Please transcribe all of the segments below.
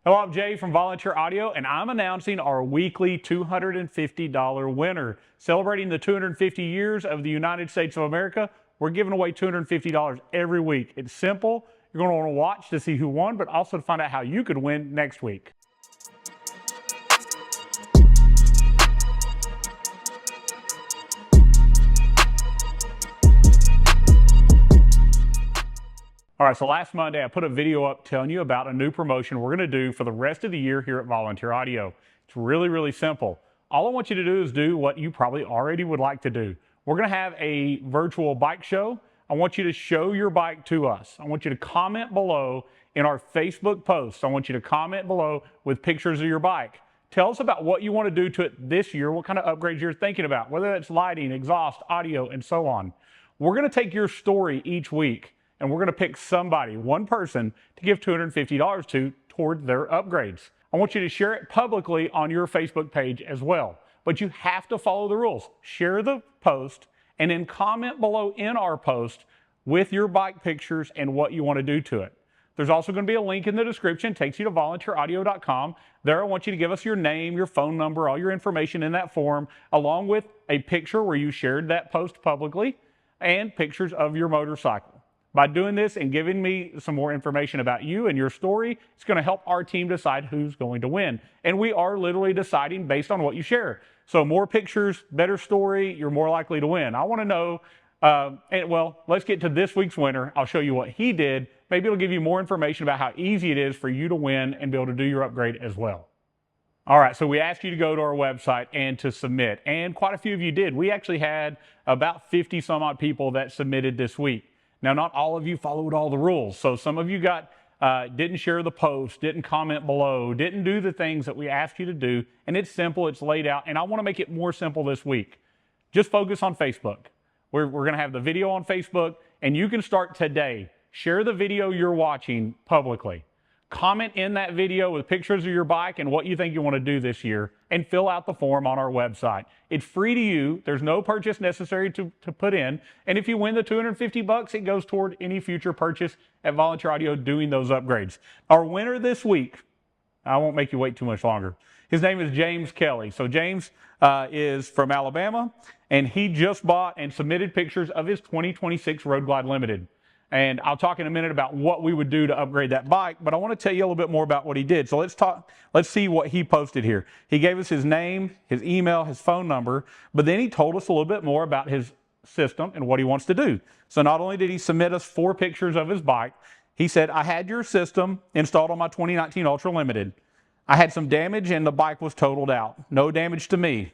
Hello, I'm Jay from Volunteer Audio, and I'm announcing our weekly $250 winner. Celebrating the 250 years of the United States of America, we're giving away $250 every week. It's simple. You're going to want to watch to see who won, but also to find out how you could win next week. All right, so last Monday I put a video up telling you about a new promotion we're going to do for the rest of the year here at Volunteer Audio. It's really simple. All I want you to do is do what you probably already would like to do. We're going to have a virtual bike show. I want you to show your bike to us. I want you to comment below in our Facebook posts. I want you to comment below with pictures of your bike. Tell us about what you want to do to it this year, what kind of upgrades you're thinking about, whether it's lighting, exhaust, audio, and so on. We're going to take your story each week, and we're going to pick somebody, one person, to give $250 to toward their upgrades. I want you to share it publicly on your Facebook page as well. But you have to follow the rules. Share the post and then comment below in our post with your bike pictures and what you want to do to it. There's also going to be a link in the description. It takes you to volunteeraudio.com. There I want you to give us your name, your phone number, all your information in that form, along with a picture where you shared that post publicly and pictures of your motorcycle. By doing this and giving me some more information about you and your story, it's going to help our team decide who's going to win. And we are literally deciding based on what you share. So more pictures, better story, you're more likely to win. I want to know, well, let's get to this week's winner. I'll show you what he did. Maybe it'll give you more information about how easy it is for you to win and be able to do your upgrade as well. All right, so we asked you to go to our website and to submit, and quite a few of you did. We actually had about 50 some odd people that submitted this week. Now, not all of you followed all the rules. So some of you didn't share the post, didn't comment below, didn't do the things that we asked you to do. And it's simple, it's laid out. And I want to make it more simple this week. Just focus on Facebook. We're going to have the video on Facebook, and you can start today. Share the video you're watching publicly. Comment in that video with pictures of your bike and what you think you want to do this year, and fill out the form on our website. It's free to you. There's no purchase necessary to put in. And if you win the $250, it goes toward any future purchase at Volunteer Audio doing those upgrades. Our winner this week, I won't make you wait too much longer. His name is James Kelly. So James is from Alabama, and he just bought and submitted pictures of his 2026 Road Glide Limited. And I'll talk in a minute about what we would do to upgrade that bike, but I want to tell you a little bit more about what he did. So let's see what he posted here. He gave us his name, his email, his phone number, but then he told us a little bit more about his system and what he wants to do. So not only did he submit us 4 pictures of his bike, he said, I had your system installed on my 2019 Ultra Limited. I had some damage and the bike was totaled out. No damage to me.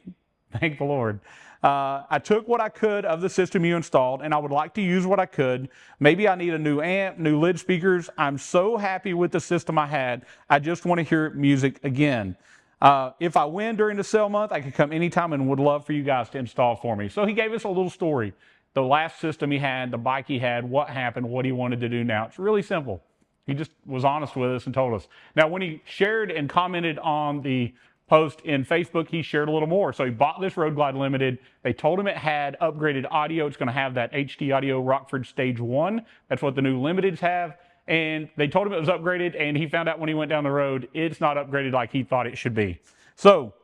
Thank the Lord. I took what I could of the system you installed, and I would like to use what I could. Maybe I need a new amp, new lid speakers. I'm so happy with the system I had. I just want to hear music again. If I win during the sale month, I could come anytime and would love for you guys to install for me. So he gave us a little story. The last system he had, the bike he had, what happened, what he wanted to do now. It's really simple. He just was honest with us and told us. Now, when he shared and commented on the post in Facebook, he shared a little more. So he bought this Road Glide Limited. They told him it had upgraded audio. It's going to have that HD audio Rockford Stage 1. That's what the new Limiteds have. And they told him it was upgraded, and he found out when he went down the road, it's not upgraded like he thought it should be. So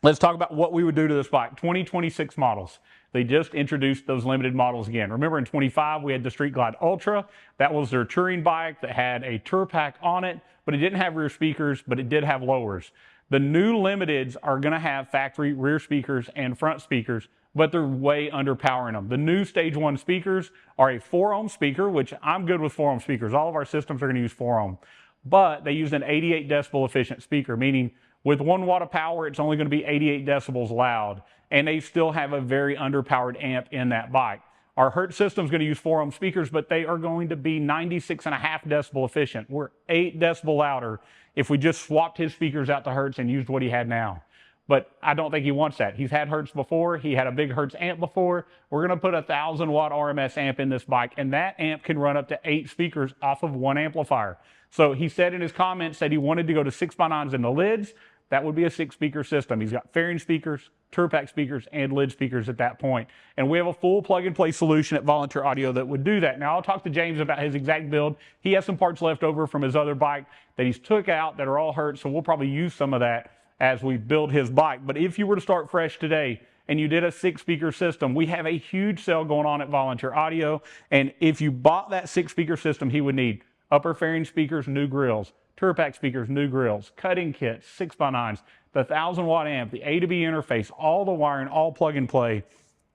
let's talk about what we would do to this bike. 2026 models. They just introduced those limited models again. Remember in 25, we had the Street Glide Ultra. That was their touring bike that had a tour pack on it, but it didn't have rear speakers, but it did have lowers. The new Limiteds are going to have factory rear speakers and front speakers, but they're way underpowering them. The new Stage 1 speakers are a 4-ohm speaker, which I'm good with 4-ohm speakers. All of our systems are going to use 4-ohm, but they use an 88 decibel efficient speaker, meaning with 1 watt of power, it's only going to be 88 decibels loud, and they still have a very underpowered amp in that bike. Our Hertz system is going to use 4-ohm speakers, but they are going to be 96.5 decibel efficient. We're 8 decibel louder if we just swapped his speakers out to Hertz and used what he had now. But I don't think he wants that. He's had Hertz before. He had a big Hertz amp before. We're going to put a 1,000 watt RMS amp in this bike, and that amp can run up to 8 speakers off of 1 amplifier. So he said in his comments that he wanted to go to 6x9s in the lids, that would be a 6-speaker system. He's got fairing speakers, tour pack speakers, and lid speakers at that point. And we have a full plug-and-play solution at Volunteer Audio that would do that. Now, I'll talk to James about his exact build. He has some parts left over from his other bike that he's took out that are all hurt, so we'll probably use some of that as we build his bike. But if you were to start fresh today and you did a 6-speaker system, we have a huge sale going on at Volunteer Audio. And if you bought that 6-speaker system, he would need upper fairing speakers, new grills, tour pack speakers, new grills, cutting kits, 6x9s, the 1000-watt amp, the A to B interface, all the wiring, all plug and play.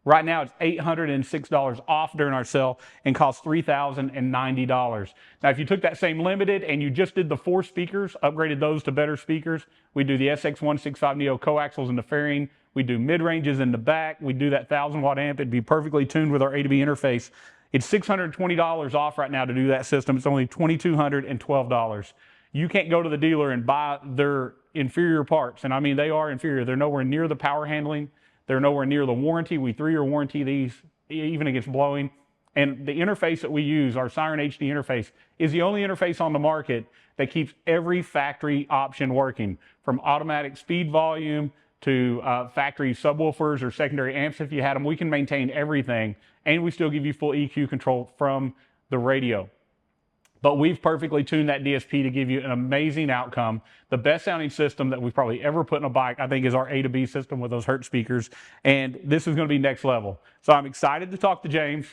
Right now, it's $806 off during our sale and costs $3,090. Now, if you took that same limited and you just did the 4 speakers, upgraded those to better speakers, we do the SX165 Neo coaxials in the fairing, we do mid-ranges in the back, we do that 1000-watt amp, it'd be perfectly tuned with our A to B interface. It's $620 off right now to do that system. It's only $2,212. You can't go to the dealer and buy their inferior parts. And I mean, they are inferior. They're nowhere near the power handling. They're nowhere near the warranty. We 3-year warranty these, even against blowing. And the interface that we use, our Siren HD interface, is the only interface on the market that keeps every factory option working, from automatic speed volume to factory subwoofers or secondary amps if you had them. We can maintain everything, and we still give you full EQ control from the radio. But we've perfectly tuned that DSP to give you an amazing outcome. The best sounding system that we've probably ever put in a bike, I think, is our A to B system with those Hertz speakers. And this is going to be next level. So I'm excited to talk to James.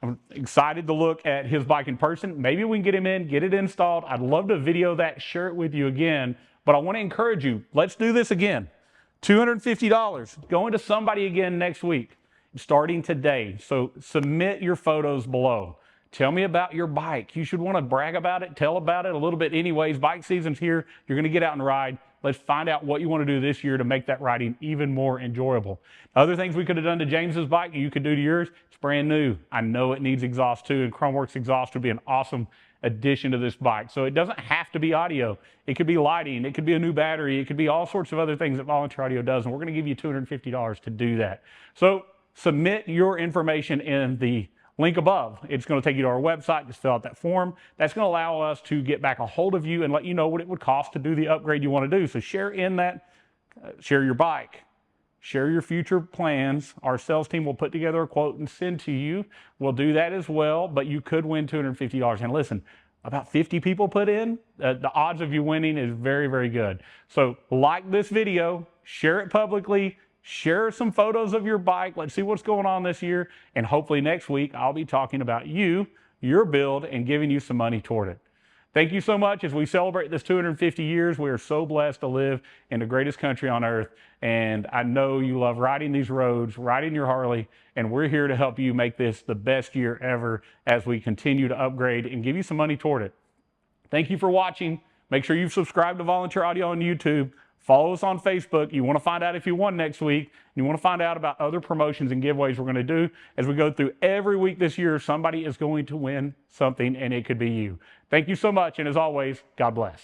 I'm excited to look at his bike in person. Maybe we can get him in, get it installed. I'd love to video that, share it with you again. But I want to encourage you, let's do this again. $250. Going to somebody again next week, starting today. So submit your photos below. Tell me about your bike. You should want to brag about it, tell about it a little bit anyways. Bike season's here. You're going to get out and ride. Let's find out what you want to do this year to make that riding even more enjoyable. Other things we could have done to James's bike you could do to yours. It's brand new. I know it needs exhaust too, and Chromeworks exhaust would be an awesome addition to this bike. So it doesn't have to be audio. It could be lighting. It could be a new battery. It could be all sorts of other things that Volunteer Audio does, and we're going to give you $250 to do that. So submit your information in the link above. It's going to take you to our website. Just fill out that form. That's going to allow us to get back a hold of you and let you know what it would cost to do the upgrade you want to do. So share in that, share your bike, share your future plans. Our sales team will put together a quote and send to you. We'll do that as well, but you could win $250. And listen, about 50 people put in, the odds of you winning is very, very good. So like this video, share it publicly, share some photos of your bike. Let's see what's going on this year. And hopefully next week, I'll be talking about you, your build, and giving you some money toward it. Thank you so much. As we celebrate this 250 years, we are so blessed to live in the greatest country on earth. And I know you love riding these roads, riding your Harley, and we're here to help you make this the best year ever as we continue to upgrade and give you some money toward it. Thank you for watching. Make sure you've subscribed to Volunteer Audio on YouTube. Follow us on Facebook. You want to find out if you won next week. You want to find out about other promotions and giveaways we're going to do. As we go through every week this year, somebody is going to win something, and it could be you. Thank you so much, and as always, God bless.